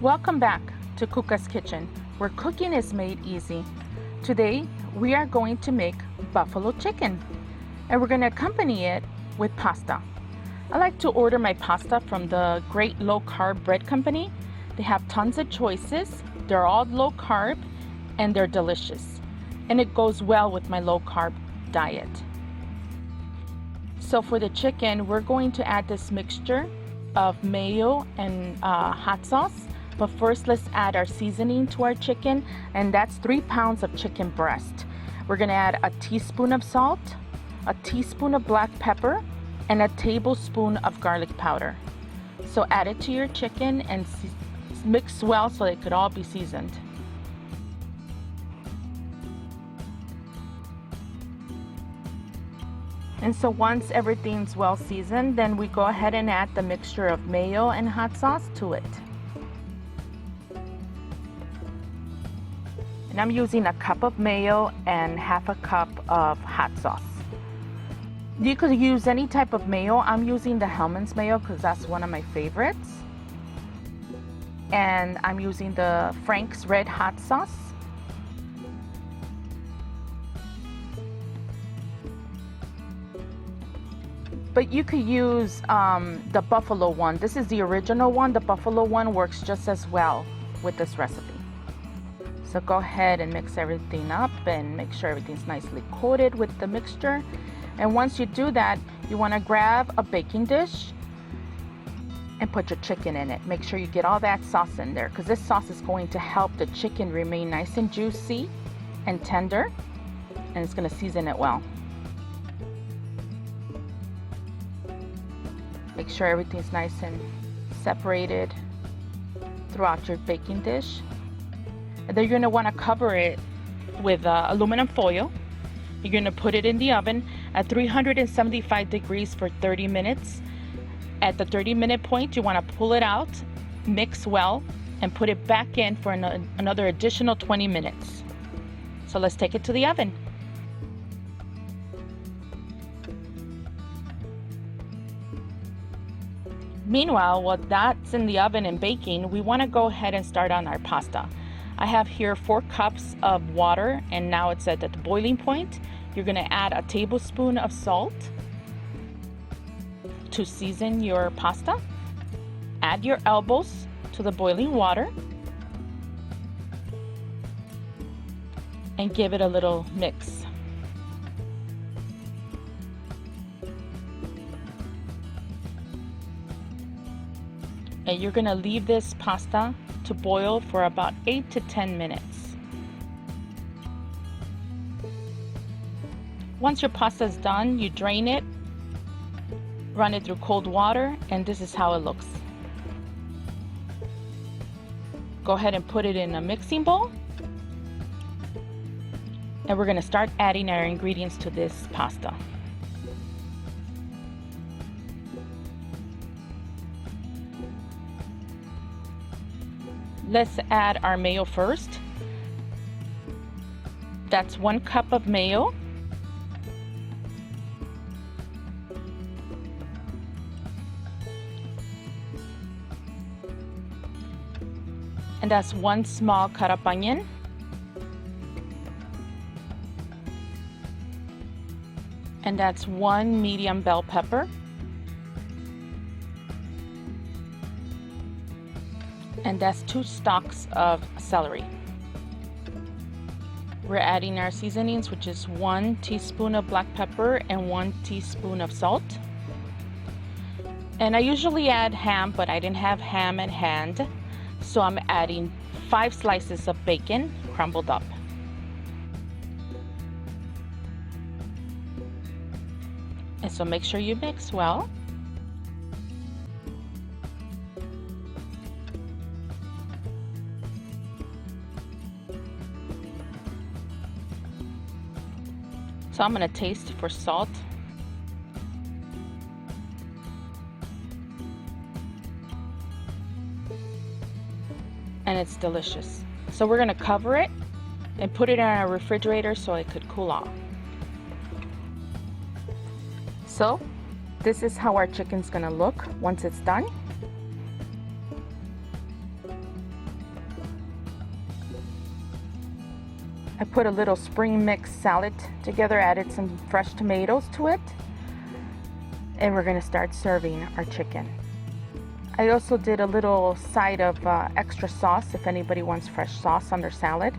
Welcome back to Kuka's Kitchen, where cooking is made easy. Today, we are going to make buffalo chicken, and we're going to accompany it with pasta. I like to order my pasta from the Great Low Carb Bread Company. They have tons of choices. They're all low carb, and they're delicious. And it goes well with my low carb diet. So for the chicken, we're going to add this mixture of mayo and hot sauce. But first, let's add our seasoning to our chicken, and that's 3 pounds of chicken breast. We're gonna add a teaspoon of salt, a teaspoon of black pepper, and a tablespoon of garlic powder. So add it to your chicken and mix well so it could all be seasoned. And so once everything's well seasoned, then we go ahead and add the mixture of mayo and hot sauce to it. And I'm using a cup of mayo and half a cup of hot sauce. You could use any type of mayo. I'm using the Hellmann's mayo because that's one of my favorites. And I'm using the Frank's Red Hot Sauce. But you could use the buffalo one. This is the original one. The buffalo one works just as well with this recipe. So go ahead and mix everything up and make sure everything's nicely coated with the mixture. And once you do that, you want to grab a baking dish and put your chicken in it. Make sure you get all that sauce in there because this sauce is going to help the chicken remain nice and juicy and tender, and it's going to season it well. Make sure everything's nice and separated throughout your baking dish. And then you're going to want to cover it with aluminum foil. You're going to put it in the oven at 375 degrees for 30 minutes. At the 30-minute point, you want to pull it out, mix well, and put it back in for another additional 20 minutes. So let's take it to the oven. Meanwhile, while that's in the oven and baking, we want to go ahead and start on our pasta. I have here 4 cups of water, and now it's at the boiling point. You're going to add a tablespoon of salt to season your pasta. Add your elbows to the boiling water and give it a little mix. And you're going to leave this pasta to boil for about 8 to 10 minutes. Once your pasta is done, you drain it, run it through cold water, and this is how it looks. Go ahead and put it in a mixing bowl. And we're going to start adding our ingredients to this pasta. Let's add our mayo first. That's 1 cup of mayo. And that's 1 small cut up onion. And that's 1 medium bell pepper. And that's 2 stalks of celery. We're adding our seasonings, which is 1 teaspoon of black pepper and 1 teaspoon of salt. And I usually add ham, but I didn't have ham at hand, so I'm adding 5 slices of bacon crumbled up. And so make sure you mix well. So I'm going to taste for salt. And it's delicious. So we're going to cover it and put it in our refrigerator so it could cool off. So this is how our chicken's going to look once it's done. I put a little spring mix salad together, added some fresh tomatoes to it, and we're gonna start serving our chicken. I also did a little side of extra sauce if anybody wants fresh sauce on their salad.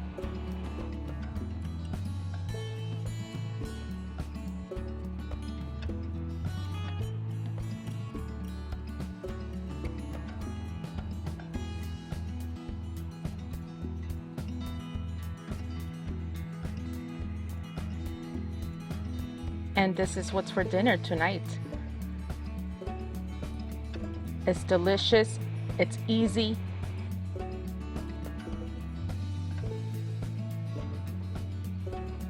And this is what's for dinner tonight. It's delicious, it's easy.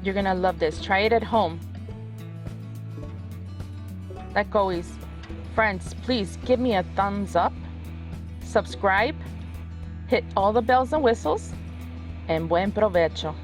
You're gonna love this. Try it at home. Like always, friends, please give me a thumbs up, subscribe, hit all the bells and whistles, and buen provecho.